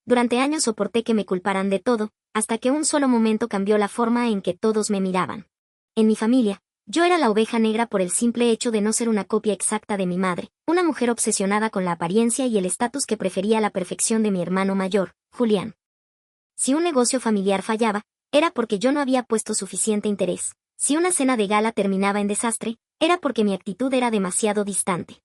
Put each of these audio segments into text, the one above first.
Durante años soporté que me culparan de todo, hasta que un solo momento cambió la forma en que todos me miraban. En mi familia, yo era la oveja negra por el simple hecho de no ser una copia exacta de mi madre, una mujer obsesionada con la apariencia y el estatus que prefería la perfección de mi hermano mayor, Julián. Si un negocio familiar fallaba, era porque yo no había puesto suficiente interés. Si una cena de gala terminaba en desastre, era porque mi actitud era demasiado distante.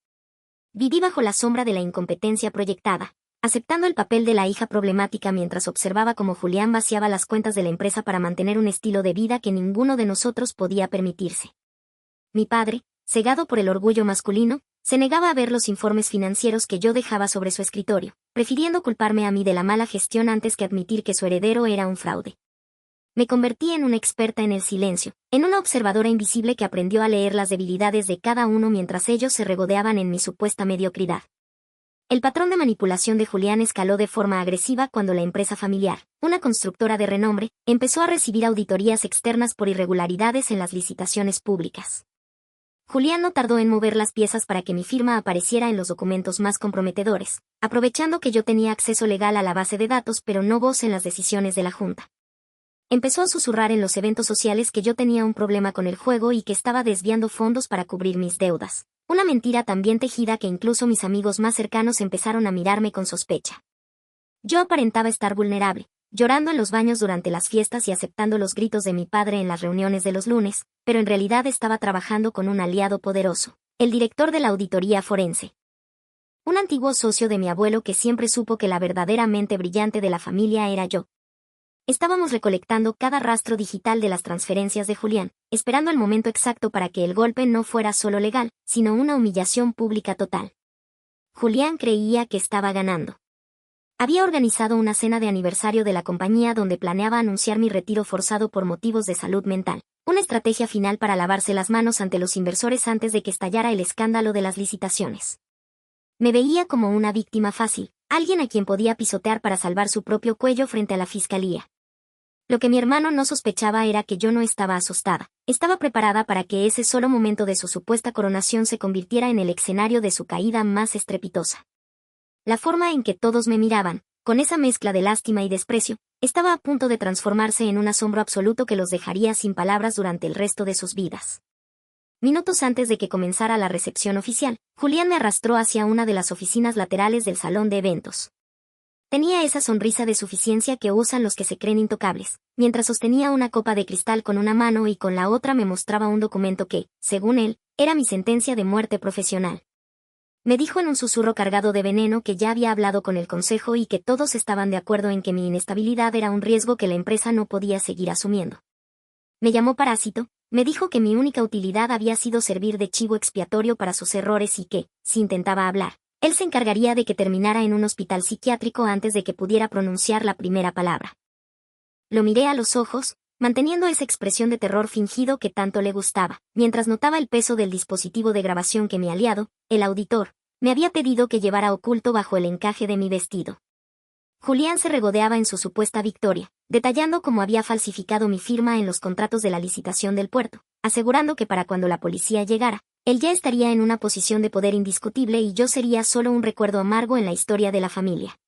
Viví bajo la sombra de la incompetencia proyectada, aceptando el papel de la hija problemática mientras observaba cómo Julián vaciaba las cuentas de la empresa para mantener un estilo de vida que ninguno de nosotros podía permitirse. Mi padre, cegado por el orgullo masculino, se negaba a ver los informes financieros que yo dejaba sobre su escritorio, prefiriendo culparme a mí de la mala gestión antes que admitir que su heredero era un fraude. Me convertí en una experta en el silencio, en una observadora invisible que aprendió a leer las debilidades de cada uno mientras ellos se regodeaban en mi supuesta mediocridad. El patrón de manipulación de Julián escaló de forma agresiva cuando la empresa familiar, una constructora de renombre, empezó a recibir auditorías externas por irregularidades en las licitaciones públicas. Julián no tardó en mover las piezas para que mi firma apareciera en los documentos más comprometedores, aprovechando que yo tenía acceso legal a la base de datos pero no voz en las decisiones de la Junta. Empezó a susurrar en los eventos sociales que yo tenía un problema con el juego y que estaba desviando fondos para cubrir mis deudas. Una mentira tan bien tejida que incluso mis amigos más cercanos empezaron a mirarme con sospecha. Yo aparentaba estar vulnerable, llorando en los baños durante las fiestas y aceptando los gritos de mi padre en las reuniones de los lunes, pero en realidad estaba trabajando con un aliado poderoso, el director de la auditoría forense. Un antiguo socio de mi abuelo que siempre supo que la verdadera mente brillante de la familia era yo. Estábamos recolectando cada rastro digital de las transferencias de Julián, esperando el momento exacto para que el golpe no fuera solo legal, sino una humillación pública total. Julián creía que estaba ganando. Había organizado una cena de aniversario de la compañía donde planeaba anunciar mi retiro forzado por motivos de salud mental, una estrategia final para lavarse las manos ante los inversores antes de que estallara el escándalo de las licitaciones. Me veía como una víctima fácil, alguien a quien podía pisotear para salvar su propio cuello frente a la fiscalía. Lo que mi hermano no sospechaba era que yo no estaba asustada, estaba preparada para que ese solo momento de su supuesta coronación se convirtiera en el escenario de su caída más estrepitosa. La forma en que todos me miraban, con esa mezcla de lástima y desprecio, estaba a punto de transformarse en un asombro absoluto que los dejaría sin palabras durante el resto de sus vidas. Minutos antes de que comenzara la recepción oficial, Julián me arrastró hacia una de las oficinas laterales del salón de eventos. Tenía esa sonrisa de suficiencia que usan los que se creen intocables, mientras sostenía una copa de cristal con una mano y con la otra me mostraba un documento que, según él, era mi sentencia de muerte profesional. Me dijo en un susurro cargado de veneno que ya había hablado con el consejo y que todos estaban de acuerdo en que mi inestabilidad era un riesgo que la empresa no podía seguir asumiendo. Me llamó parásito, me dijo que mi única utilidad había sido servir de chivo expiatorio para sus errores y que, si intentaba hablar, él se encargaría de que terminara en un hospital psiquiátrico antes de que pudiera pronunciar la primera palabra. Lo miré a los ojos, manteniendo esa expresión de terror fingido que tanto le gustaba, mientras notaba el peso del dispositivo de grabación que mi aliado, el auditor, me había pedido que llevara oculto bajo el encaje de mi vestido. Julián se regodeaba en su supuesta victoria, detallando cómo había falsificado mi firma en los contratos de la licitación del puerto, asegurando que para cuando la policía llegara, él ya estaría en una posición de poder indiscutible y yo sería solo un recuerdo amargo en la historia de la familia.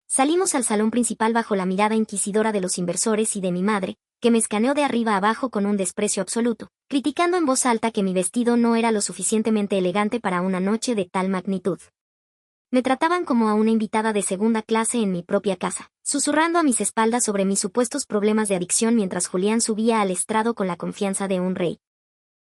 Salimos al salón principal bajo la mirada inquisidora de los inversores y de mi madre, que me escaneó de arriba abajo con un desprecio absoluto, criticando en voz alta que mi vestido no era lo suficientemente elegante para una noche de tal magnitud. Me trataban como a una invitada de segunda clase en mi propia casa, susurrando a mis espaldas sobre mis supuestos problemas de adicción mientras Julián subía al estrado con la confianza de un rey.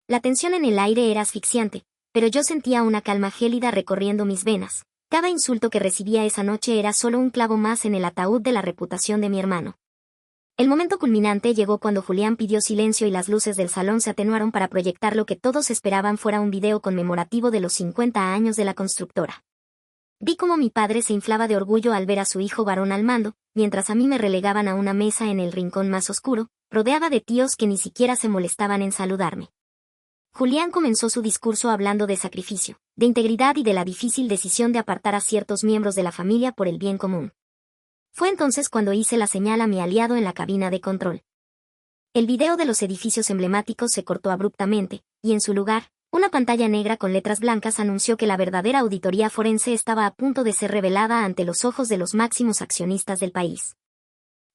La tensión en el aire era asfixiante, pero yo sentía una calma gélida recorriendo mis venas. Cada insulto que recibía esa noche era solo un clavo más en el ataúd de la reputación de mi hermano. El momento culminante llegó cuando Julián pidió silencio y las luces del salón se atenuaron para proyectar lo que todos esperaban fuera un video conmemorativo de los 50 años de la constructora. Vi cómo mi padre se inflaba de orgullo al ver a su hijo varón al mando, mientras a mí me relegaban a una mesa en el rincón más oscuro, rodeada de tíos que ni siquiera se molestaban en saludarme. Julián comenzó su discurso hablando de sacrificio, de integridad y de la difícil decisión de apartar a ciertos miembros de la familia por el bien común. Fue entonces cuando hice la señal a mi aliado en la cabina de control. El video de los edificios emblemáticos se cortó abruptamente, y en su lugar, Una pantalla negra con letras blancas anunció que la verdadera auditoría forense estaba a punto de ser revelada ante los ojos de los máximos accionistas del país.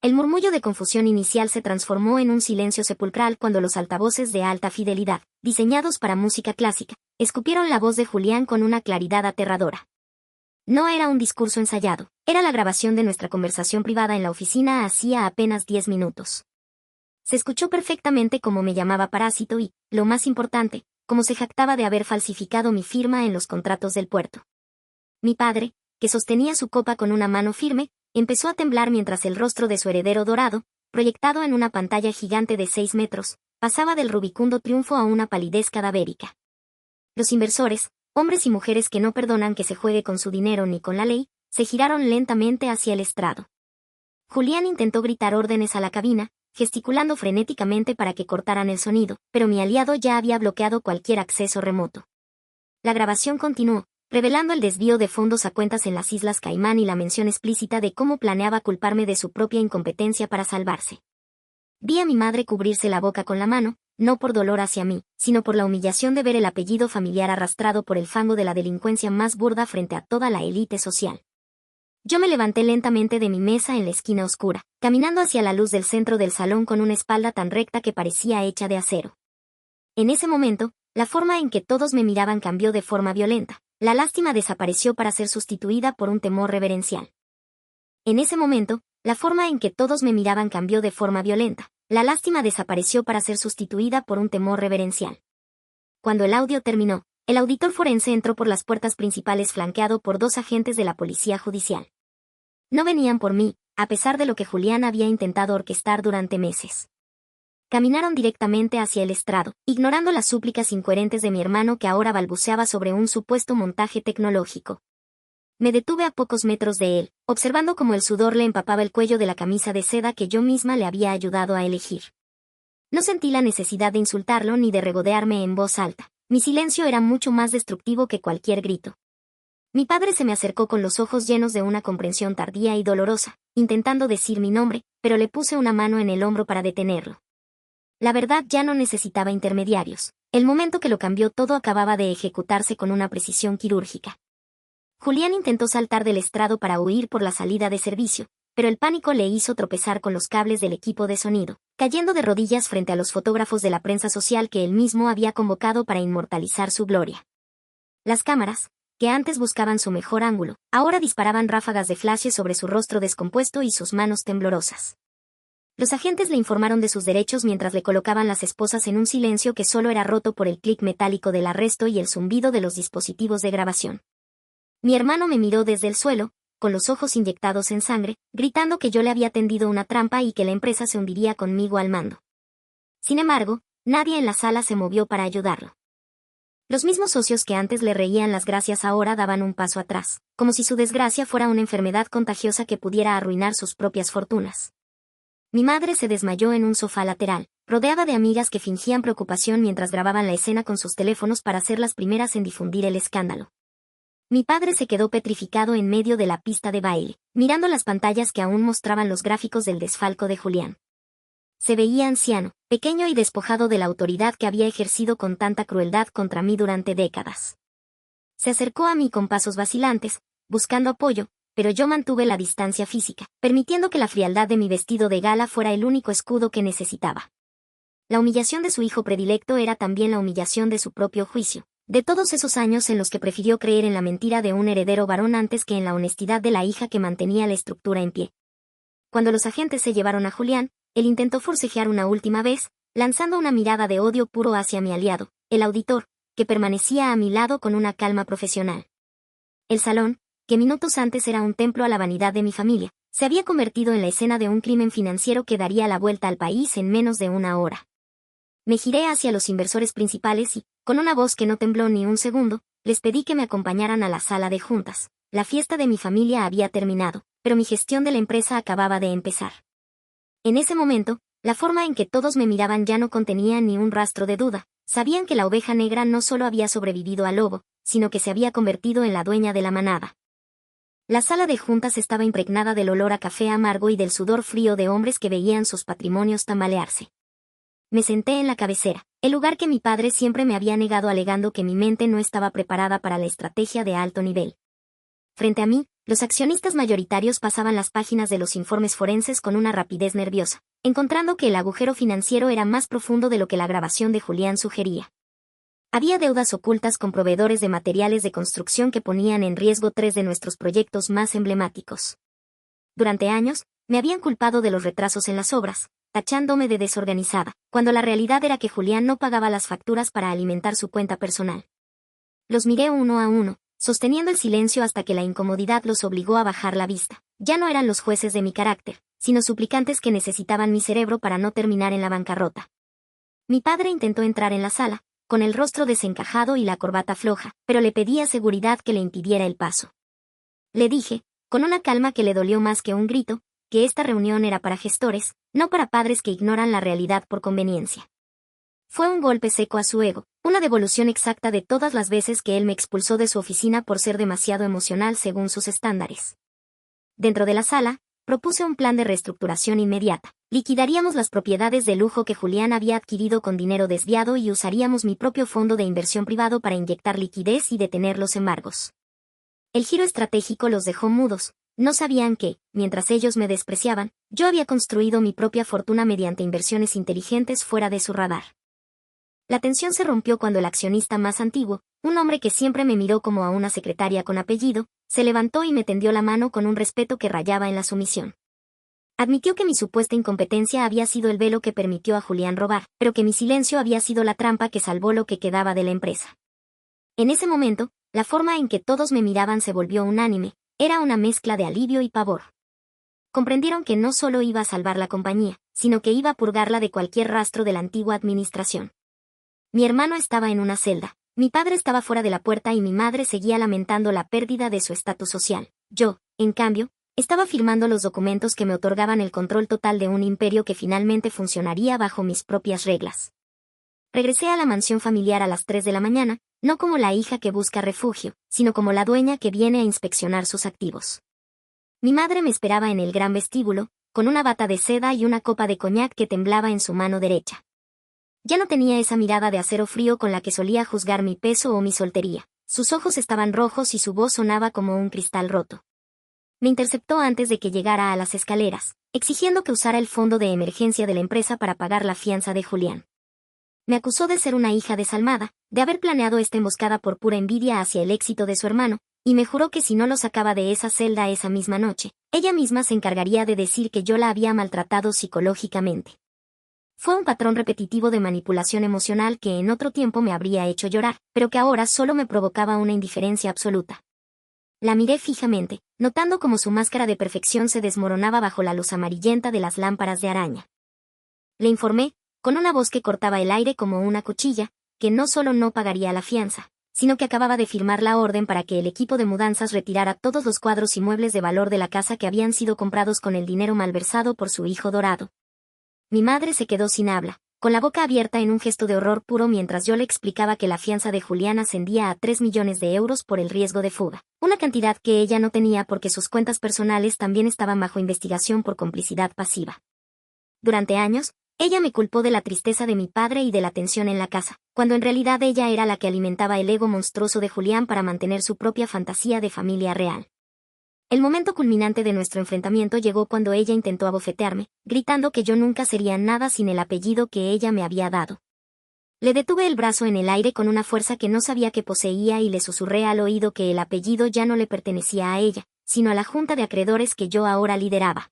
El murmullo de confusión inicial se transformó en un silencio sepulcral cuando los altavoces de alta fidelidad, diseñados para música clásica, escupieron la voz de Julián con una claridad aterradora. No era un discurso ensayado, era la grabación de nuestra conversación privada en la oficina hacía apenas 10 minutos. Se escuchó perfectamente cómo me llamaba parásito y, lo más importante, cómo se jactaba de haber falsificado mi firma en los contratos del puerto. Mi padre, que sostenía su copa con una mano firme, empezó a temblar mientras el rostro de su heredero dorado, proyectado en una pantalla gigante de 6 metros, pasaba del rubicundo triunfo a una palidez cadavérica. Los inversores, hombres y mujeres que no perdonan que se juegue con su dinero ni con la ley, se giraron lentamente hacia el estrado. Julián intentó gritar órdenes a la cabina, gesticulando frenéticamente para que cortaran el sonido, pero mi aliado ya había bloqueado cualquier acceso remoto. La grabación continuó, revelando el desvío de fondos a cuentas en las Islas Caimán y la mención explícita de cómo planeaba culparme de su propia incompetencia para salvarse. Vi a mi madre cubrirse la boca con la mano, no por dolor hacia mí, sino por la humillación de ver el apellido familiar arrastrado por el fango de la delincuencia más burda frente a toda la élite social. Yo me levanté lentamente de mi mesa en la esquina oscura, caminando hacia la luz del centro del salón con una espalda tan recta que parecía hecha de acero. En ese momento, la forma en que todos me miraban cambió de forma violenta. La lástima desapareció para ser sustituida por un temor reverencial. En ese momento, la forma en que todos me miraban cambió de forma violenta. La lástima desapareció para ser sustituida por un temor reverencial. Cuando el audio terminó, el auditor forense entró por las puertas principales flanqueado por 2 agentes de la policía judicial. No venían por mí, a pesar de lo que Julián había intentado orquestar durante meses. Caminaron directamente hacia el estrado, ignorando las súplicas incoherentes de mi hermano que ahora balbuceaba sobre un supuesto montaje tecnológico. Me detuve a pocos metros de él, observando cómo el sudor le empapaba el cuello de la camisa de seda que yo misma le había ayudado a elegir. No sentí la necesidad de insultarlo ni de regodearme en voz alta. Mi silencio era mucho más destructivo que cualquier grito. Mi padre se me acercó con los ojos llenos de una comprensión tardía y dolorosa, intentando decir mi nombre, pero le puse una mano en el hombro para detenerlo. La verdad ya no necesitaba intermediarios. El momento que lo cambió todo acababa de ejecutarse con una precisión quirúrgica. Julián intentó saltar del estrado para huir por la salida de servicio, pero el pánico le hizo tropezar con los cables del equipo de sonido, cayendo de rodillas frente a los fotógrafos de la prensa social que él mismo había convocado para inmortalizar su gloria. Las cámaras, que antes buscaban su mejor ángulo, ahora disparaban ráfagas de flashes sobre su rostro descompuesto y sus manos temblorosas. Los agentes le informaron de sus derechos mientras le colocaban las esposas en un silencio que solo era roto por el clic metálico del arresto y el zumbido de los dispositivos de grabación. Mi hermano me miró desde el suelo, con los ojos inyectados en sangre, gritando que yo le había tendido una trampa y que la empresa se hundiría conmigo al mando. Sin embargo, nadie en la sala se movió para ayudarlo. Los mismos socios que antes le reían las gracias ahora daban un paso atrás, como si su desgracia fuera una enfermedad contagiosa que pudiera arruinar sus propias fortunas. Mi madre se desmayó en un sofá lateral, rodeada de amigas que fingían preocupación mientras grababan la escena con sus teléfonos para ser las primeras en difundir el escándalo. Mi padre se quedó petrificado en medio de la pista de baile, mirando las pantallas que aún mostraban los gráficos del desfalco de Julián. Se veía anciano, pequeño y despojado de la autoridad que había ejercido con tanta crueldad contra mí durante décadas. Se acercó a mí con pasos vacilantes, buscando apoyo, pero yo mantuve la distancia física, permitiendo que la frialdad de mi vestido de gala fuera el único escudo que necesitaba. La humillación de su hijo predilecto era también la humillación de su propio juicio, de todos esos años en los que prefirió creer en la mentira de un heredero varón antes que en la honestidad de la hija que mantenía la estructura en pie. Cuando los agentes se llevaron a Julián, él intentó forcejear una última vez, lanzando una mirada de odio puro hacia mi aliado, el auditor, que permanecía a mi lado con una calma profesional. El salón, que minutos antes era un templo a la vanidad de mi familia, se había convertido en la escena de un crimen financiero que daría la vuelta al país en menos de una hora. Me giré hacia los inversores principales y, con una voz que no tembló ni un segundo, les pedí que me acompañaran a la sala de juntas. La fiesta de mi familia había terminado, pero mi gestión de la empresa acababa de empezar. En ese momento, la forma en que todos me miraban ya no contenía ni un rastro de duda. Sabían que la oveja negra no solo había sobrevivido al lobo, sino que se había convertido en la dueña de la manada. La sala de juntas estaba impregnada del olor a café amargo y del sudor frío de hombres que veían sus patrimonios tambalearse. Me senté en la cabecera, el lugar que mi padre siempre me había negado alegando que mi mente no estaba preparada para la estrategia de alto nivel. Frente a mí, los accionistas mayoritarios pasaban las páginas de los informes forenses con una rapidez nerviosa, encontrando que el agujero financiero era más profundo de lo que la grabación de Julián sugería. Había deudas ocultas con proveedores de materiales de construcción que ponían en riesgo 3 de nuestros proyectos más emblemáticos. Durante años, me habían culpado de los retrasos en las obras, tachándome de desorganizada, cuando la realidad era que Julián no pagaba las facturas para alimentar su cuenta personal. Los miré uno a uno, sosteniendo el silencio hasta que la incomodidad los obligó a bajar la vista. Ya no eran los jueces de mi carácter, sino suplicantes que necesitaban mi cerebro para no terminar en la bancarrota. Mi padre intentó entrar en la sala, con el rostro desencajado y la corbata floja, pero le pedí a seguridad que le impidiera el paso. Le dije, con una calma que le dolió más que un grito, que esta reunión era para gestores, no para padres que ignoran la realidad por conveniencia. Fue un golpe seco a su ego, una devolución exacta de todas las veces que él me expulsó de su oficina por ser demasiado emocional según sus estándares. Dentro de la sala, propuse un plan de reestructuración inmediata. Liquidaríamos las propiedades de lujo que Julián había adquirido con dinero desviado y usaríamos mi propio fondo de inversión privado para inyectar liquidez y detener los embargos. El giro estratégico los dejó mudos. No sabían que, mientras ellos me despreciaban, yo había construido mi propia fortuna mediante inversiones inteligentes fuera de su radar. La tensión se rompió cuando el accionista más antiguo, un hombre que siempre me miró como a una secretaria con apellido, se levantó y me tendió la mano con un respeto que rayaba en la sumisión. Admitió que mi supuesta incompetencia había sido el velo que permitió a Julián robar, pero que mi silencio había sido la trampa que salvó lo que quedaba de la empresa. En ese momento, la forma en que todos me miraban se volvió unánime, era una mezcla de alivio y pavor. Comprendieron que no solo iba a salvar la compañía, sino que iba a purgarla de cualquier rastro de la antigua administración. Mi hermano estaba en una celda, mi padre estaba fuera de la puerta y mi madre seguía lamentando la pérdida de su estatus social. Yo, en cambio, estaba firmando los documentos que me otorgaban el control total de un imperio que finalmente funcionaría bajo mis propias reglas. Regresé a la mansión familiar a las 3 de la mañana, no como la hija que busca refugio, sino como la dueña que viene a inspeccionar sus activos. Mi madre me esperaba en el gran vestíbulo, con una bata de seda y una copa de coñac que temblaba en su mano derecha. Ya no tenía esa mirada de acero frío con la que solía juzgar mi peso o mi soltería. Sus ojos estaban rojos y su voz sonaba como un cristal roto. Me interceptó antes de que llegara a las escaleras, exigiendo que usara el fondo de emergencia de la empresa para pagar la fianza de Julián. Me acusó de ser una hija desalmada, de haber planeado esta emboscada por pura envidia hacia el éxito de su hermano, y me juró que si no lo sacaba de esa celda esa misma noche, ella misma se encargaría de decir que yo la había maltratado psicológicamente. Fue un patrón repetitivo de manipulación emocional que en otro tiempo me habría hecho llorar, pero que ahora solo me provocaba una indiferencia absoluta. La miré fijamente, notando cómo su máscara de perfección se desmoronaba bajo la luz amarillenta de las lámparas de araña. Le informé, con una voz que cortaba el aire como una cuchilla, que no solo no pagaría la fianza, sino que acababa de firmar la orden para que el equipo de mudanzas retirara todos los cuadros y muebles de valor de la casa que habían sido comprados con el dinero malversado por su hijo dorado. Mi madre se quedó sin habla, con la boca abierta en un gesto de horror puro mientras yo le explicaba que la fianza de Julián ascendía a 3 millones de euros por el riesgo de fuga, una cantidad que ella no tenía porque sus cuentas personales también estaban bajo investigación por complicidad pasiva. Durante años, ella me culpó de la tristeza de mi padre y de la tensión en la casa, cuando en realidad ella era la que alimentaba el ego monstruoso de Julián para mantener su propia fantasía de familia real. El momento culminante de nuestro enfrentamiento llegó cuando ella intentó abofetearme, gritando que yo nunca sería nada sin el apellido que ella me había dado. Le detuve el brazo en el aire con una fuerza que no sabía que poseía y le susurré al oído que el apellido ya no le pertenecía a ella, sino a la junta de acreedores que yo ahora lideraba.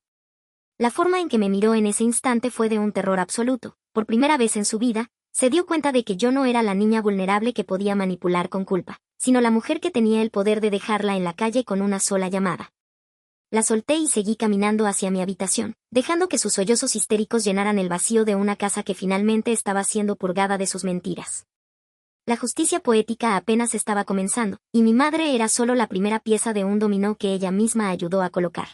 La forma en que me miró en ese instante fue de un terror absoluto. Por primera vez en su vida, se dio cuenta de que yo no era la niña vulnerable que podía manipular con culpa, sino la mujer que tenía el poder de dejarla en la calle con una sola llamada. La solté y seguí caminando hacia mi habitación, dejando que sus sollozos histéricos llenaran el vacío de una casa que finalmente estaba siendo purgada de sus mentiras. La justicia poética apenas estaba comenzando, y mi madre era solo la primera pieza de un dominó que ella misma ayudó a colocar.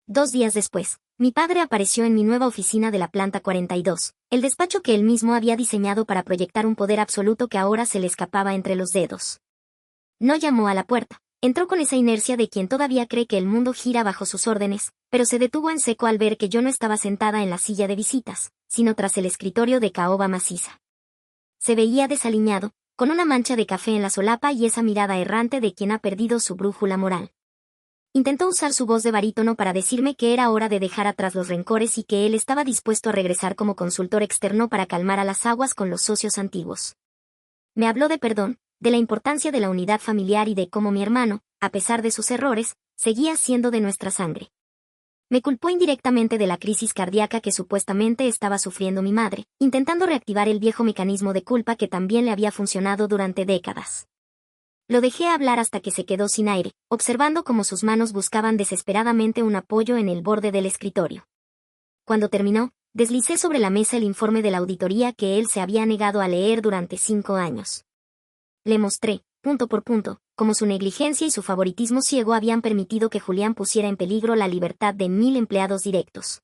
2 días después, mi padre apareció en mi nueva oficina de la planta 42, el despacho que él mismo había diseñado para proyectar un poder absoluto que ahora se le escapaba entre los dedos. No llamó a la puerta, Entró con esa inercia de quien todavía cree que el mundo gira bajo sus órdenes, pero se detuvo en seco al ver que yo no estaba sentada en la silla de visitas, sino tras el escritorio de caoba maciza. Se veía desaliñado, con una mancha de café en la solapa y esa mirada errante de quien ha perdido su brújula moral. Intentó usar su voz de barítono para decirme que era hora de dejar atrás los rencores y que él estaba dispuesto a regresar como consultor externo para calmar a las aguas con los socios antiguos. Me habló de perdón, de la importancia de la unidad familiar y de cómo mi hermano, a pesar de sus errores, seguía siendo de nuestra sangre. Me culpó indirectamente de la crisis cardíaca que supuestamente estaba sufriendo mi madre, intentando reactivar el viejo mecanismo de culpa que también le había funcionado durante décadas. Lo dejé hablar hasta que se quedó sin aire, observando cómo sus manos buscaban desesperadamente un apoyo en el borde del escritorio. Cuando terminó, deslicé sobre la mesa el informe de la auditoría que él se había negado a leer durante 5 años. Le mostré, punto por punto, cómo su negligencia y su favoritismo ciego habían permitido que Julián pusiera en peligro la libertad de 1000 empleados directos.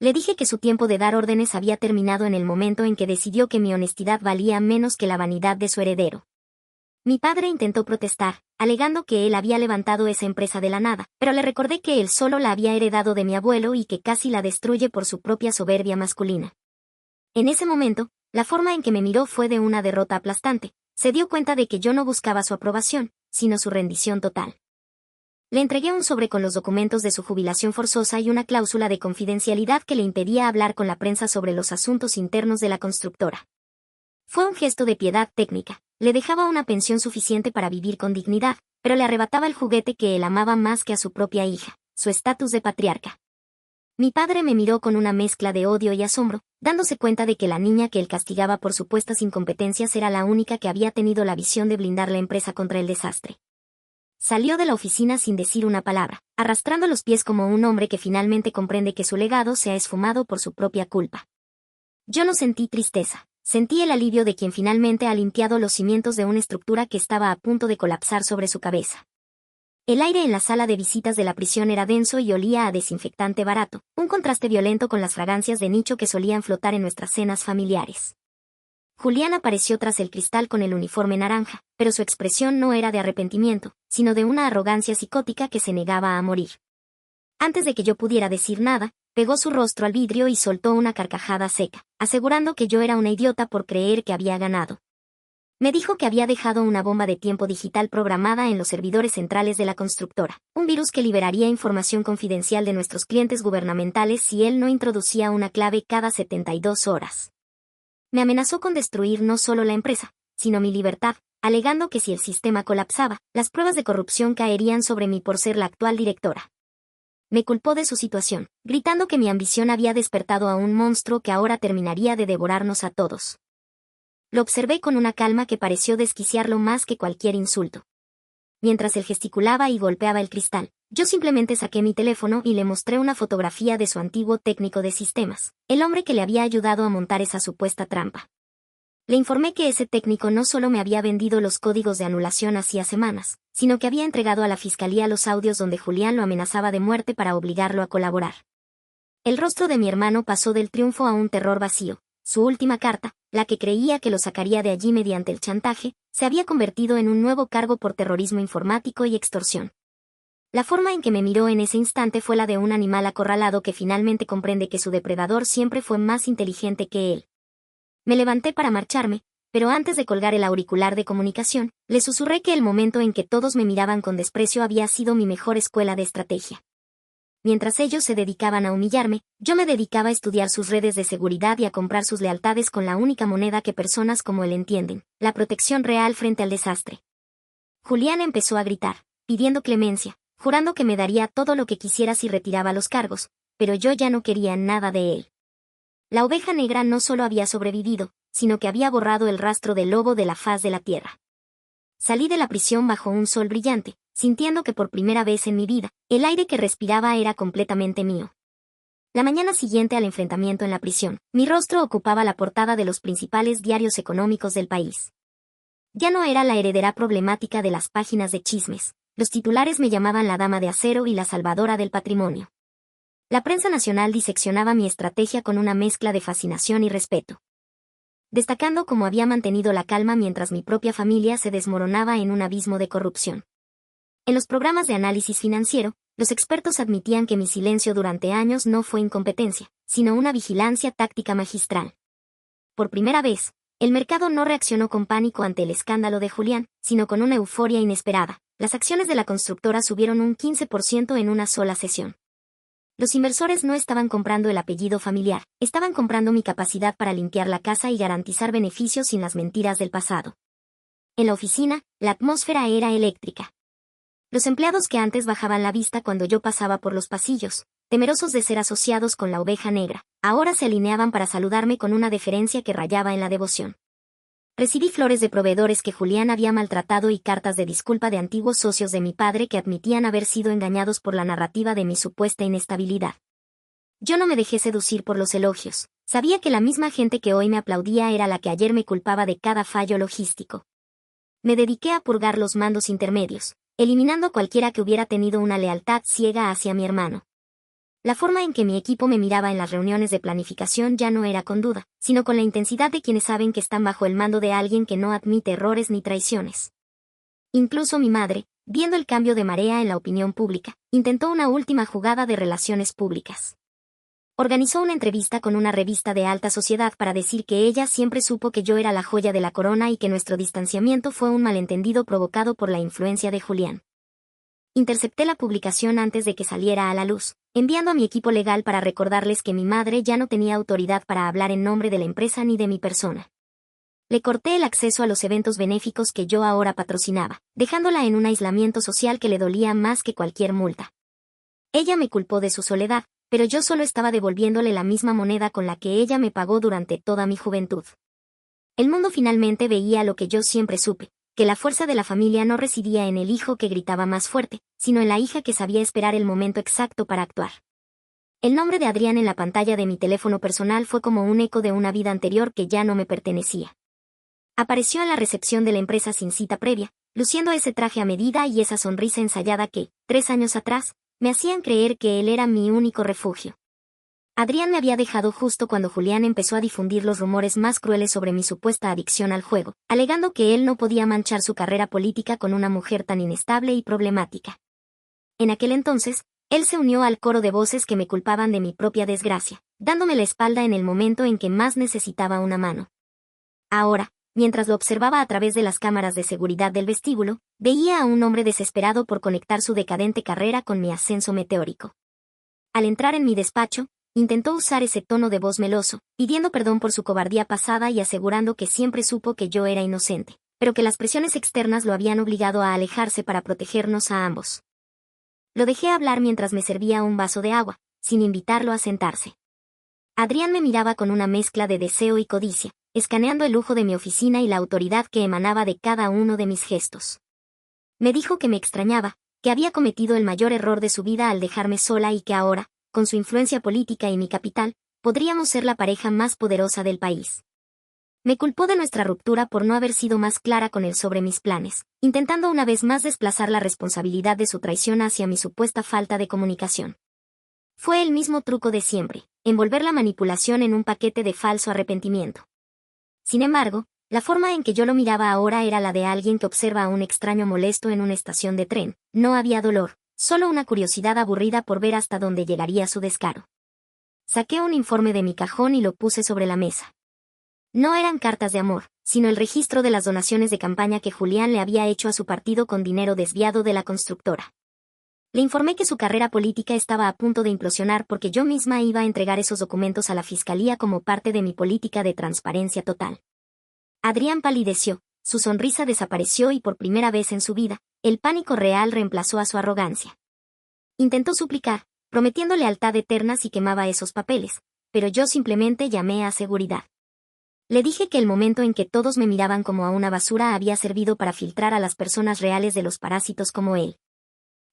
Le dije que su tiempo de dar órdenes había terminado en el momento en que decidió que mi honestidad valía menos que la vanidad de su heredero. Mi padre intentó protestar, alegando que él había levantado esa empresa de la nada, pero le recordé que él solo la había heredado de mi abuelo y que casi la destruye por su propia soberbia masculina. En ese momento, la forma en que me miró fue de una derrota aplastante. Se dio cuenta de que yo no buscaba su aprobación, sino su rendición total. Le entregué un sobre con los documentos de su jubilación forzosa y una cláusula de confidencialidad que le impedía hablar con la prensa sobre los asuntos internos de la constructora. Fue un gesto de piedad técnica. Le dejaba una pensión suficiente para vivir con dignidad, pero le arrebataba el juguete que él amaba más que a su propia hija, su estatus de patriarca. Mi padre me miró con una mezcla de odio y asombro, dándose cuenta de que la niña que él castigaba por supuestas incompetencias era la única que había tenido la visión de blindar la empresa contra el desastre. Salió de la oficina sin decir una palabra, arrastrando los pies como un hombre que finalmente comprende que su legado se ha esfumado por su propia culpa. Yo no sentí tristeza. Sentí el alivio de quien finalmente ha limpiado los cimientos de una estructura que estaba a punto de colapsar sobre su cabeza. El aire en la sala de visitas de la prisión era denso y olía a desinfectante barato, un contraste violento con las fragancias de nicho que solían flotar en nuestras cenas familiares. Julián apareció tras el cristal con el uniforme naranja, pero su expresión no era de arrepentimiento, sino de una arrogancia psicótica que se negaba a morir. Antes de que yo pudiera decir nada, pegó su rostro al vidrio y soltó una carcajada seca, asegurando que yo era una idiota por creer que había ganado. Me dijo que había dejado una bomba de tiempo digital programada en los servidores centrales de la constructora, un virus que liberaría información confidencial de nuestros clientes gubernamentales si él no introducía una clave cada 72 horas. Me amenazó con destruir no solo la empresa, sino mi libertad, alegando que si el sistema colapsaba, las pruebas de corrupción caerían sobre mí por ser la actual directora. Me culpó de su situación, gritando que mi ambición había despertado a un monstruo que ahora terminaría de devorarnos a todos. Lo observé con una calma que pareció desquiciarlo más que cualquier insulto. Mientras él gesticulaba y golpeaba el cristal, yo simplemente saqué mi teléfono y le mostré una fotografía de su antiguo técnico de sistemas, el hombre que le había ayudado a montar esa supuesta trampa. Le informé que ese técnico no solo me había vendido los códigos de anulación hacía semanas, sino que había entregado a la fiscalía los audios donde Julián lo amenazaba de muerte para obligarlo a colaborar. El rostro de mi hermano pasó del triunfo a un terror vacío. Su última carta, la que creía que lo sacaría de allí mediante el chantaje, se había convertido en un nuevo cargo por terrorismo informático y extorsión. La forma en que me miró en ese instante fue la de un animal acorralado que finalmente comprende que su depredador siempre fue más inteligente que él. Me levanté para marcharme, pero antes de colgar el auricular de comunicación, le susurré que el momento en que todos me miraban con desprecio había sido mi mejor escuela de estrategia. Mientras ellos se dedicaban a humillarme, yo me dedicaba a estudiar sus redes de seguridad y a comprar sus lealtades con la única moneda que personas como él entienden, la protección real frente al desastre. Julián empezó a gritar, pidiendo clemencia, jurando que me daría todo lo que quisiera si retiraba los cargos, pero yo ya no quería nada de él. La oveja negra no solo había sobrevivido, sino que había borrado el rastro del lobo de la faz de la tierra. Salí de la prisión bajo un sol brillante, sintiendo que por primera vez en mi vida, el aire que respiraba era completamente mío. La mañana siguiente al enfrentamiento en la prisión, mi rostro ocupaba la portada de los principales diarios económicos del país. Ya no era la heredera problemática de las páginas de chismes, los titulares me llamaban la dama de acero y la salvadora del patrimonio. La prensa nacional diseccionaba mi estrategia con una mezcla de fascinación y respeto, destacando cómo había mantenido la calma mientras mi propia familia se desmoronaba en un abismo de corrupción. En los programas de análisis financiero, los expertos admitían que mi silencio durante años no fue incompetencia, sino una vigilancia táctica magistral. Por primera vez, el mercado no reaccionó con pánico ante el escándalo de Julián, sino con una euforia inesperada. Las acciones de la constructora subieron un 15% en una sola sesión. Los inversores no estaban comprando el apellido familiar, estaban comprando mi capacidad para limpiar la casa y garantizar beneficios sin las mentiras del pasado. En la oficina, la atmósfera era eléctrica. Los empleados que antes bajaban la vista cuando yo pasaba por los pasillos, temerosos de ser asociados con la oveja negra, ahora se alineaban para saludarme con una deferencia que rayaba en la devoción. Recibí flores de proveedores que Julián había maltratado y cartas de disculpa de antiguos socios de mi padre que admitían haber sido engañados por la narrativa de mi supuesta inestabilidad. Yo no me dejé seducir por los elogios. Sabía que la misma gente que hoy me aplaudía era la que ayer me culpaba de cada fallo logístico. Me dediqué a purgar los mandos intermedios, eliminando a cualquiera que hubiera tenido una lealtad ciega hacia mi hermano. La forma en que mi equipo me miraba en las reuniones de planificación ya no era con duda, sino con la intensidad de quienes saben que están bajo el mando de alguien que no admite errores ni traiciones. Incluso mi madre, viendo el cambio de marea en la opinión pública, intentó una última jugada de relaciones públicas. Organizó una entrevista con una revista de alta sociedad para decir que ella siempre supo que yo era la joya de la corona y que nuestro distanciamiento fue un malentendido provocado por la influencia de Julián. Intercepté la publicación antes de que saliera a la luz, enviando a mi equipo legal para recordarles que mi madre ya no tenía autoridad para hablar en nombre de la empresa ni de mi persona. Le corté el acceso a los eventos benéficos que yo ahora patrocinaba, dejándola en un aislamiento social que le dolía más que cualquier multa. Ella me culpó de su soledad, pero yo solo estaba devolviéndole la misma moneda con la que ella me pagó durante toda mi juventud. El mundo finalmente veía lo que yo siempre supe, que la fuerza de la familia no residía en el hijo que gritaba más fuerte, sino en la hija que sabía esperar el momento exacto para actuar. El nombre de Adrián en la pantalla de mi teléfono personal fue como un eco de una vida anterior que ya no me pertenecía. Apareció en la recepción de la empresa sin cita previa, luciendo ese traje a medida y esa sonrisa ensayada que, 3 años atrás, me hacían creer que él era mi único refugio. Adrián me había dejado justo cuando Julián empezó a difundir los rumores más crueles sobre mi supuesta adicción al juego, alegando que él no podía manchar su carrera política con una mujer tan inestable y problemática. En aquel entonces, él se unió al coro de voces que me culpaban de mi propia desgracia, dándome la espalda en el momento en que más necesitaba una mano. Ahora, mientras lo observaba a través de las cámaras de seguridad del vestíbulo, veía a un hombre desesperado por conectar su decadente carrera con mi ascenso meteórico. Al entrar en mi despacho, intentó usar ese tono de voz meloso, pidiendo perdón por su cobardía pasada y asegurando que siempre supo que yo era inocente, pero que las presiones externas lo habían obligado a alejarse para protegernos a ambos. Lo dejé hablar mientras me servía un vaso de agua, sin invitarlo a sentarse. Adrián me miraba con una mezcla de deseo y codicia, escaneando el lujo de mi oficina y la autoridad que emanaba de cada uno de mis gestos. Me dijo que me extrañaba, que había cometido el mayor error de su vida al dejarme sola y que ahora, con su influencia política y mi capital, podríamos ser la pareja más poderosa del país. Me culpó de nuestra ruptura por no haber sido más clara con él sobre mis planes, intentando una vez más desplazar la responsabilidad de su traición hacia mi supuesta falta de comunicación. Fue el mismo truco de siempre, envolver la manipulación en un paquete de falso arrepentimiento. Sin embargo, la forma en que yo lo miraba ahora era la de alguien que observa a un extraño molesto en una estación de tren. No había dolor, solo una curiosidad aburrida por ver hasta dónde llegaría su descaro. Saqué un informe de mi cajón y lo puse sobre la mesa. No eran cartas de amor, sino el registro de las donaciones de campaña que Julián le había hecho a su partido con dinero desviado de la constructora. Le informé que su carrera política estaba a punto de implosionar porque yo misma iba a entregar esos documentos a la fiscalía como parte de mi política de transparencia total. Adrián palideció, su sonrisa desapareció y por primera vez en su vida, el pánico real reemplazó a su arrogancia. Intentó suplicar, prometiendo lealtad eterna si quemaba esos papeles, pero yo simplemente llamé a seguridad. Le dije que el momento en que todos me miraban como a una basura había servido para filtrar a las personas reales de los parásitos como él.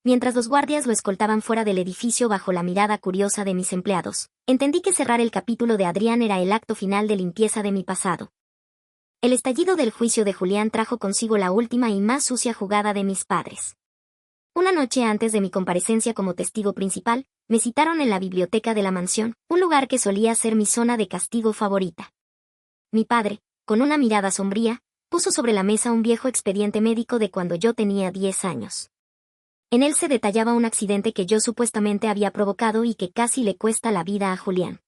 Mientras los guardias lo escoltaban fuera del edificio bajo la mirada curiosa de mis empleados, entendí que cerrar el capítulo de Adrián era el acto final de limpieza de mi pasado. El estallido del juicio de Julián trajo consigo la última y más sucia jugada de mis padres. Una noche antes de mi comparecencia como testigo principal, me citaron en la biblioteca de la mansión, un lugar que solía ser mi zona de castigo favorita. Mi padre, con una mirada sombría, puso sobre la mesa un viejo expediente médico de cuando yo tenía 10 años. En él se detallaba un accidente que yo supuestamente había provocado y que casi le cuesta la vida a Julián.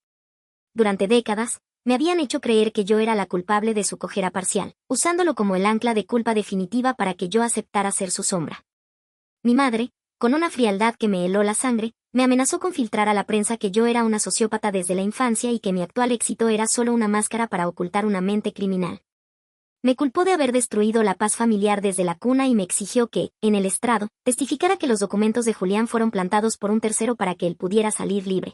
Durante décadas, me habían hecho creer que yo era la culpable de su cojera parcial, usándolo como el ancla de culpa definitiva para que yo aceptara ser su sombra. Mi madre, con una frialdad que me heló la sangre, me amenazó con filtrar a la prensa que yo era una sociópata desde la infancia y que mi actual éxito era solo una máscara para ocultar una mente criminal. Me culpó de haber destruido la paz familiar desde la cuna y me exigió que, en el estrado, testificara que los documentos de Julián fueron plantados por un tercero para que él pudiera salir libre.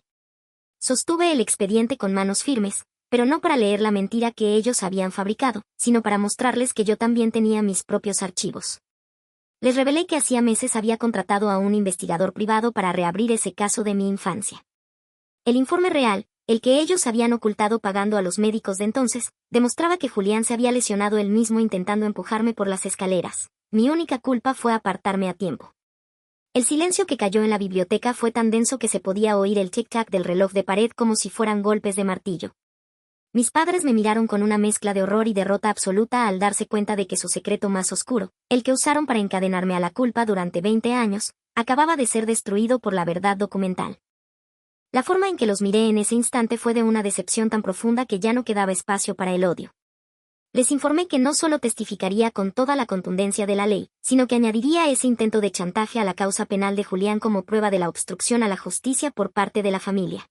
Sostuve el expediente con manos firmes, pero no para leer la mentira que ellos habían fabricado, sino para mostrarles que yo también tenía mis propios archivos. Les revelé que hacía meses había contratado a un investigador privado para reabrir ese caso de mi infancia. El informe real, el que ellos habían ocultado pagando a los médicos de entonces, demostraba que Julián se había lesionado él mismo intentando empujarme por las escaleras. Mi única culpa fue apartarme a tiempo. El silencio que cayó en la biblioteca fue tan denso que se podía oír el tic-tac del reloj de pared como si fueran golpes de martillo. Mis padres me miraron con una mezcla de horror y derrota absoluta al darse cuenta de que su secreto más oscuro, el que usaron para encadenarme a la culpa durante 20 años, acababa de ser destruido por la verdad documental. La forma en que los miré en ese instante fue de una decepción tan profunda que ya no quedaba espacio para el odio. Les informé que no solo testificaría con toda la contundencia de la ley, sino que añadiría ese intento de chantaje a la causa penal de Julián como prueba de la obstrucción a la justicia por parte de la familia.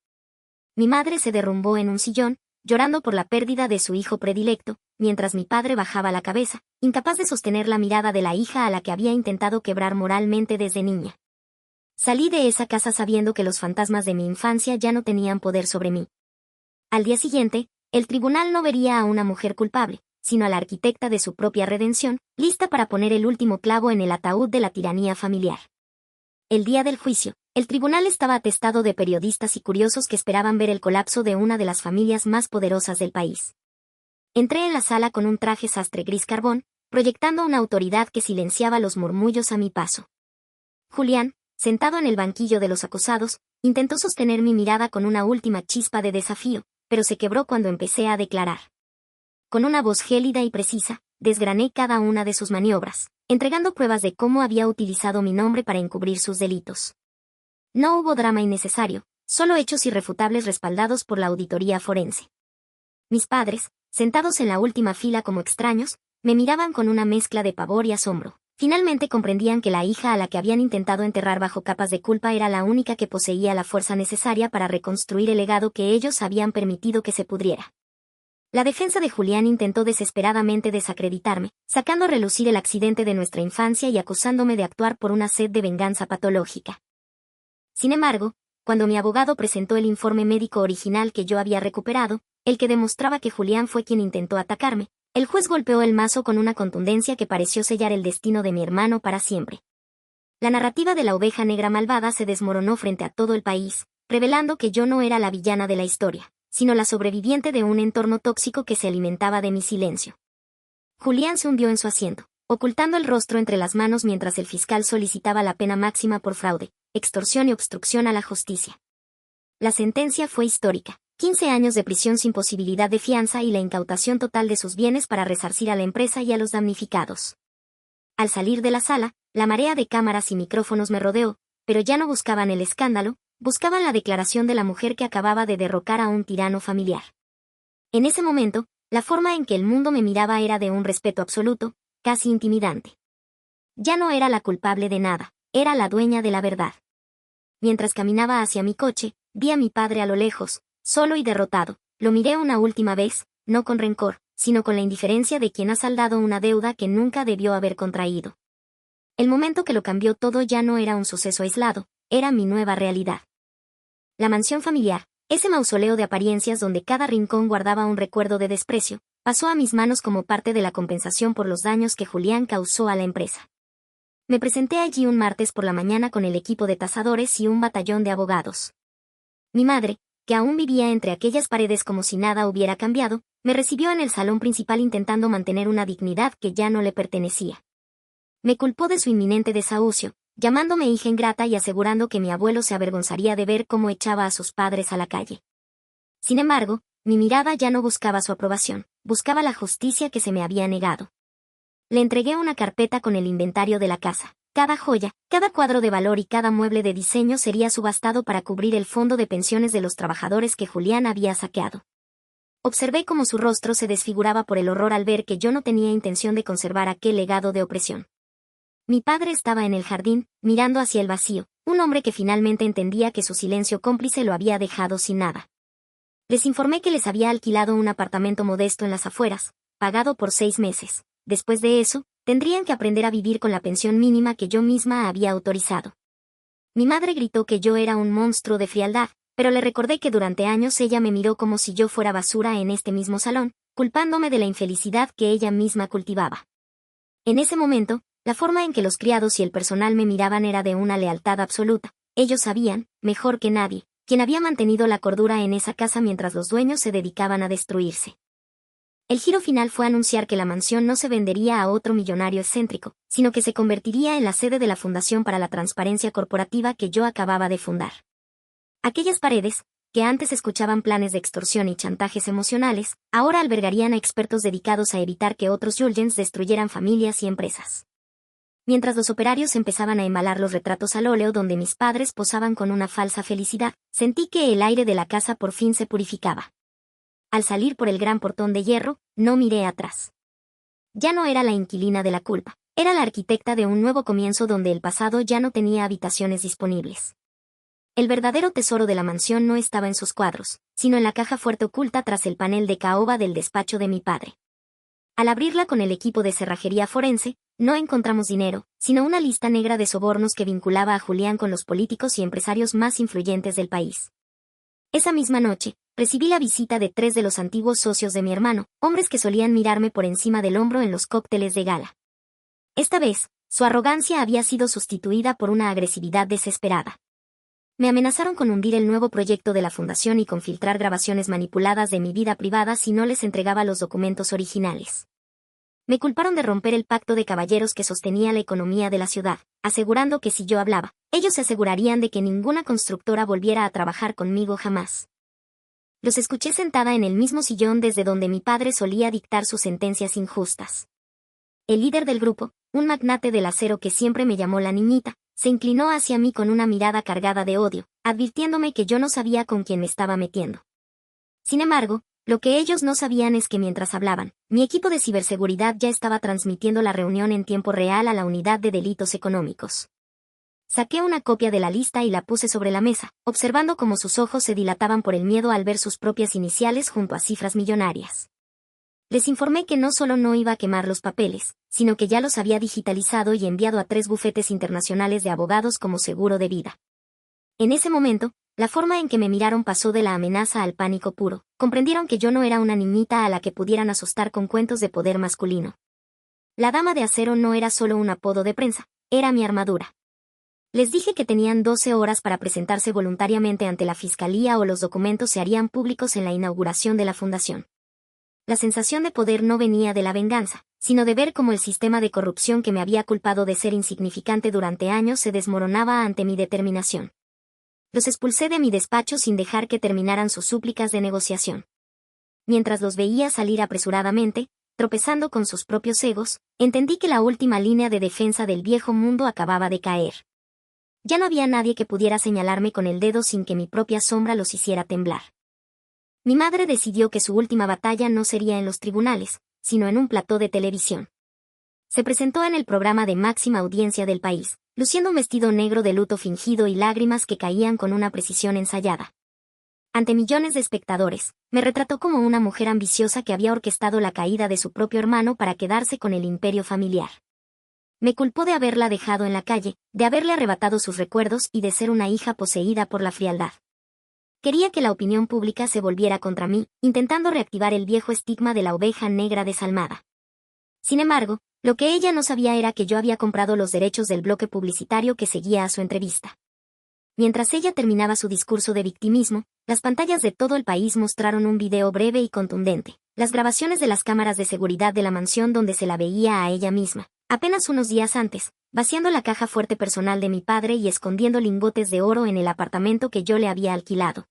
Mi madre se derrumbó en un sillón, llorando por la pérdida de su hijo predilecto, mientras mi padre bajaba la cabeza, incapaz de sostener la mirada de la hija a la que había intentado quebrar moralmente desde niña. Salí de esa casa sabiendo que los fantasmas de mi infancia ya no tenían poder sobre mí. Al día siguiente, el tribunal no vería a una mujer culpable, sino a la arquitecta de su propia redención, lista para poner el último clavo en el ataúd de la tiranía familiar. El día del juicio, el tribunal estaba atestado de periodistas y curiosos que esperaban ver el colapso de una de las familias más poderosas del país. Entré en la sala con un traje sastre gris carbón, proyectando una autoridad que silenciaba los murmullos a mi paso. Julián, sentado en el banquillo de los acusados, intentó sostener mi mirada con una última chispa de desafío, pero se quebró cuando empecé a declarar. Con una voz gélida y precisa, desgrané cada una de sus maniobras, entregando pruebas de cómo había utilizado mi nombre para encubrir sus delitos. No hubo drama innecesario, solo hechos irrefutables respaldados por la auditoría forense. Mis padres, sentados en la última fila como extraños, me miraban con una mezcla de pavor y asombro. Finalmente comprendían que la hija a la que habían intentado enterrar bajo capas de culpa era la única que poseía la fuerza necesaria para reconstruir el legado que ellos habían permitido que se pudriera. La defensa de Julián intentó desesperadamente desacreditarme, sacando a relucir el accidente de nuestra infancia y acusándome de actuar por una sed de venganza patológica. Sin embargo, cuando mi abogado presentó el informe médico original que yo había recuperado, el que demostraba que Julián fue quien intentó atacarme, el juez golpeó el mazo con una contundencia que pareció sellar el destino de mi hermano para siempre. La narrativa de la oveja negra malvada se desmoronó frente a todo el país, revelando que yo no era la villana de la historia, sino la sobreviviente de un entorno tóxico que se alimentaba de mi silencio. Julián se hundió en su asiento, ocultando el rostro entre las manos mientras el fiscal solicitaba la pena máxima por fraude, extorsión y obstrucción a la justicia. La sentencia fue histórica. 15 años de prisión sin posibilidad de fianza y la incautación total de sus bienes para resarcir a la empresa y a los damnificados. Al salir de la sala, la marea de cámaras y micrófonos me rodeó, pero ya no buscaban el escándalo, buscaban la declaración de la mujer que acababa de derrocar a un tirano familiar. En ese momento, la forma en que el mundo me miraba era de un respeto absoluto, casi intimidante. Ya no era la culpable de nada, era la dueña de la verdad. Mientras caminaba hacia mi coche, vi a mi padre a lo lejos, solo y derrotado. Lo miré una última vez, no con rencor, sino con la indiferencia de quien ha saldado una deuda que nunca debió haber contraído. El momento que lo cambió todo ya no era un suceso aislado, era mi nueva realidad. La mansión familiar, ese mausoleo de apariencias donde cada rincón guardaba un recuerdo de desprecio, pasó a mis manos como parte de la compensación por los daños que Julián causó a la empresa. Me presenté allí un martes por la mañana con el equipo de tasadores y un batallón de abogados. Mi madre, que aún vivía entre aquellas paredes como si nada hubiera cambiado, me recibió en el salón principal intentando mantener una dignidad que ya no le pertenecía. Me culpó de su inminente desahucio, llamándome hija ingrata y asegurando que mi abuelo se avergonzaría de ver cómo echaba a sus padres a la calle. Sin embargo, mi mirada ya no buscaba su aprobación, buscaba la justicia que se me había negado. Le entregué una carpeta con el inventario de la casa, Cada joya, cada cuadro de valor y cada mueble de diseño sería subastado para cubrir el fondo de pensiones de los trabajadores que Julián había saqueado. Observé cómo su rostro se desfiguraba por el horror al ver que yo no tenía intención de conservar aquel legado de opresión. Mi padre estaba en el jardín, mirando hacia el vacío, un hombre que finalmente entendía que su silencio cómplice lo había dejado sin nada. Les informé que les había alquilado un apartamento modesto en las afueras, pagado por 6 meses. Después de eso, tendrían que aprender a vivir con la pensión mínima que yo misma había autorizado. Mi madre gritó que yo era un monstruo de frialdad, pero le recordé que durante años ella me miró como si yo fuera basura en este mismo salón, culpándome de la infelicidad que ella misma cultivaba. En ese momento, la forma en que los criados y el personal me miraban era de una lealtad absoluta. Ellos sabían, mejor que nadie, quién había mantenido la cordura en esa casa mientras los dueños se dedicaban a destruirse. El giro final fue anunciar que la mansión no se vendería a otro millonario excéntrico, sino que se convertiría en la sede de la Fundación para la Transparencia Corporativa que yo acababa de fundar. Aquellas paredes, que antes escuchaban planes de extorsión y chantajes emocionales, ahora albergarían a expertos dedicados a evitar que otros Julgens destruyeran familias y empresas. Mientras los operarios empezaban a embalar los retratos al óleo donde mis padres posaban con una falsa felicidad, sentí que el aire de la casa por fin se purificaba. Al salir por el gran portón de hierro, no miré atrás. Ya no era la inquilina de la culpa, era la arquitecta de un nuevo comienzo donde el pasado ya no tenía habitaciones disponibles. El verdadero tesoro de la mansión no estaba en sus cuadros, sino en la caja fuerte oculta tras el panel de caoba del despacho de mi padre. Al abrirla con el equipo de cerrajería forense, no encontramos dinero, sino una lista negra de sobornos que vinculaba a Julián con los políticos y empresarios más influyentes del país. Esa misma noche, recibí la visita de 3 de los antiguos socios de mi hermano, hombres que solían mirarme por encima del hombro en los cócteles de gala. Esta vez, su arrogancia había sido sustituida por una agresividad desesperada. Me amenazaron con hundir el nuevo proyecto de la fundación y con filtrar grabaciones manipuladas de mi vida privada si no les entregaba los documentos originales. Me culparon de romper el pacto de caballeros que sostenía la economía de la ciudad, asegurando que si yo hablaba, ellos se asegurarían de que ninguna constructora volviera a trabajar conmigo jamás. Los escuché sentada en el mismo sillón desde donde mi padre solía dictar sus sentencias injustas. El líder del grupo, un magnate del acero que siempre me llamó la niñita, se inclinó hacia mí con una mirada cargada de odio, advirtiéndome que yo no sabía con quién me estaba metiendo. Sin embargo, lo que ellos no sabían es que mientras hablaban, mi equipo de ciberseguridad ya estaba transmitiendo la reunión en tiempo real a la unidad de delitos económicos. Saqué una copia de la lista y la puse sobre la mesa, observando cómo sus ojos se dilataban por el miedo al ver sus propias iniciales junto a cifras millonarias. Les informé que no solo no iba a quemar los papeles, sino que ya los había digitalizado y enviado a 3 bufetes internacionales de abogados como seguro de vida. En ese momento, la forma en que me miraron pasó de la amenaza al pánico puro. Comprendieron que yo no era una niñita a la que pudieran asustar con cuentos de poder masculino. La dama de acero no era solo un apodo de prensa, era mi armadura. Les dije que tenían 12 horas para presentarse voluntariamente ante la fiscalía o los documentos se harían públicos en la inauguración de la fundación. La sensación de poder no venía de la venganza, sino de ver cómo el sistema de corrupción que me había culpado de ser insignificante durante años se desmoronaba ante mi determinación. Los expulsé de mi despacho sin dejar que terminaran sus súplicas de negociación. Mientras los veía salir apresuradamente, tropezando con sus propios egos, entendí que la última línea de defensa del viejo mundo acababa de caer. Ya no había nadie que pudiera señalarme con el dedo sin que mi propia sombra los hiciera temblar. Mi madre decidió que su última batalla no sería en los tribunales, sino en un plató de televisión. Se presentó en el programa de máxima audiencia del país, luciendo un vestido negro de luto fingido y lágrimas que caían con una precisión ensayada. Ante millones de espectadores, me retrató como una mujer ambiciosa que había orquestado la caída de su propio hermano para quedarse con el imperio familiar. Me culpó de haberla dejado en la calle, de haberle arrebatado sus recuerdos y de ser una hija poseída por la frialdad. Quería que la opinión pública se volviera contra mí, intentando reactivar el viejo estigma de la oveja negra desalmada. Sin embargo, lo que ella no sabía era que yo había comprado los derechos del bloque publicitario que seguía a su entrevista. Mientras ella terminaba su discurso de victimismo, las pantallas de todo el país mostraron un video breve y contundente, las grabaciones de las cámaras de seguridad de la mansión donde se la veía a ella misma, apenas unos días antes, vaciando la caja fuerte personal de mi padre y escondiendo lingotes de oro en el apartamento que yo le había alquilado.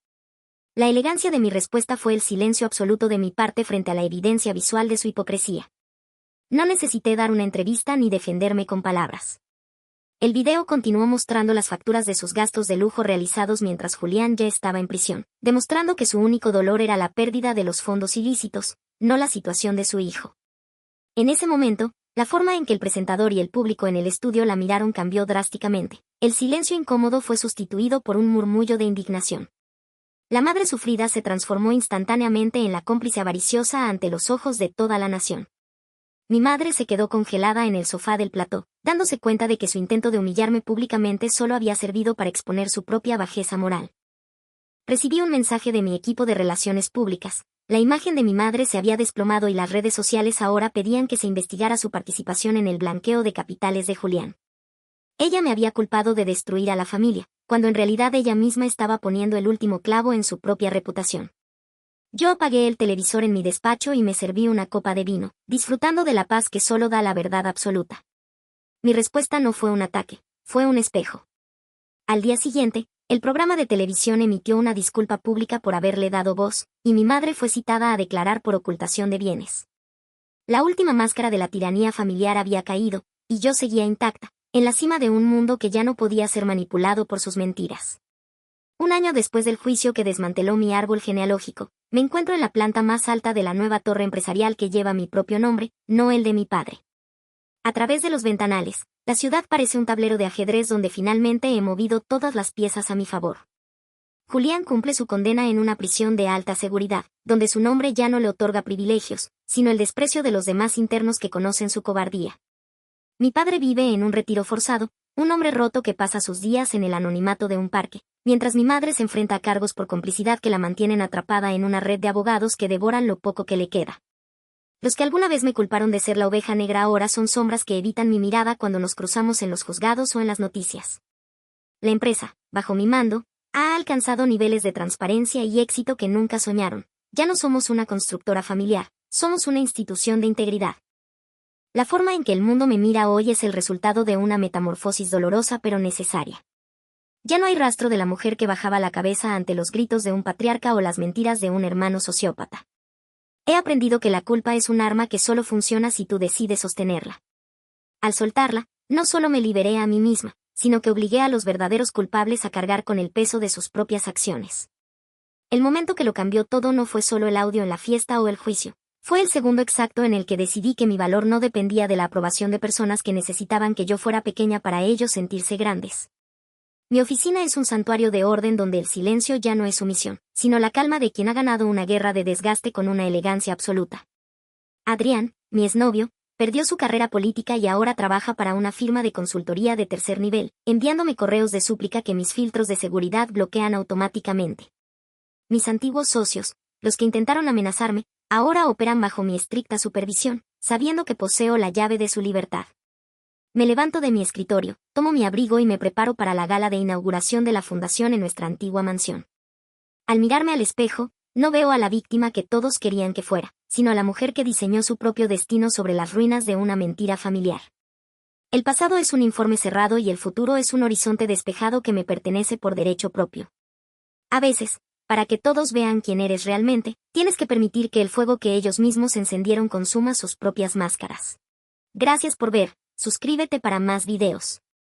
La elegancia de mi respuesta fue el silencio absoluto de mi parte frente a la evidencia visual de su hipocresía. No necesité dar una entrevista ni defenderme con palabras. El video continuó mostrando las facturas de sus gastos de lujo realizados mientras Julián ya estaba en prisión, demostrando que su único dolor era la pérdida de los fondos ilícitos, no la situación de su hijo. En ese momento, la forma en que el presentador y el público en el estudio la miraron cambió drásticamente. El silencio incómodo fue sustituido por un murmullo de indignación. La madre sufrida se transformó instantáneamente en la cómplice avariciosa ante los ojos de toda la nación. Mi madre se quedó congelada en el sofá del plató, dándose cuenta de que su intento de humillarme públicamente solo había servido para exponer su propia bajeza moral. Recibí un mensaje de mi equipo de relaciones públicas. La imagen de mi madre se había desplomado y las redes sociales ahora pedían que se investigara su participación en el blanqueo de capitales de Julián. Ella me había culpado de destruir a la familia, cuando en realidad ella misma estaba poniendo el último clavo en su propia reputación. Yo apagué el televisor en mi despacho y me serví una copa de vino, disfrutando de la paz que solo da la verdad absoluta. Mi respuesta no fue un ataque, fue un espejo. Al día siguiente, el programa de televisión emitió una disculpa pública por haberle dado voz, y mi madre fue citada a declarar por ocultación de bienes. La última máscara de la tiranía familiar había caído, y yo seguía intacta, en la cima de un mundo que ya no podía ser manipulado por sus mentiras. Un año después del juicio que desmanteló mi árbol genealógico, me encuentro en la planta más alta de la nueva torre empresarial que lleva mi propio nombre, no el de mi padre. A través de los ventanales, la ciudad parece un tablero de ajedrez donde finalmente he movido todas las piezas a mi favor. Julián cumple su condena en una prisión de alta seguridad, donde su nombre ya no le otorga privilegios, sino el desprecio de los demás internos que conocen su cobardía. Mi padre vive en un retiro forzado, un hombre roto que pasa sus días en el anonimato de un parque, mientras mi madre se enfrenta a cargos por complicidad que la mantienen atrapada en una red de abogados que devoran lo poco que le queda. Los que alguna vez me culparon de ser la oveja negra ahora son sombras que evitan mi mirada cuando nos cruzamos en los juzgados o en las noticias. La empresa, bajo mi mando, ha alcanzado niveles de transparencia y éxito que nunca soñaron. Ya no somos una constructora familiar, somos una institución de integridad. La forma en que el mundo me mira hoy es el resultado de una metamorfosis dolorosa pero necesaria. Ya no hay rastro de la mujer que bajaba la cabeza ante los gritos de un patriarca o las mentiras de un hermano sociópata. He aprendido que la culpa es un arma que solo funciona si tú decides sostenerla. Al soltarla, no solo me liberé a mí misma, sino que obligué a los verdaderos culpables a cargar con el peso de sus propias acciones. El momento que lo cambió todo no fue solo el audio en la fiesta o el juicio. Fue el segundo exacto en el que decidí que mi valor no dependía de la aprobación de personas que necesitaban que yo fuera pequeña para ellos sentirse grandes. Mi oficina es un santuario de orden donde el silencio ya no es sumisión, sino la calma de quien ha ganado una guerra de desgaste con una elegancia absoluta. Adrián, mi exnovio, perdió su carrera política y ahora trabaja para una firma de consultoría de tercer nivel, enviándome correos de súplica que mis filtros de seguridad bloquean automáticamente. Mis antiguos socios, los que intentaron amenazarme, ahora operan bajo mi estricta supervisión, sabiendo que poseo la llave de su libertad. Me levanto de mi escritorio, tomo mi abrigo y me preparo para la gala de inauguración de la fundación en nuestra antigua mansión. Al mirarme al espejo, no veo a la víctima que todos querían que fuera, sino a la mujer que diseñó su propio destino sobre las ruinas de una mentira familiar. El pasado es un informe cerrado y el futuro es un horizonte despejado que me pertenece por derecho propio. A veces, para que todos vean quién eres realmente, tienes que permitir que el fuego que ellos mismos encendieron consuma sus propias máscaras. Gracias por ver, suscríbete para más videos.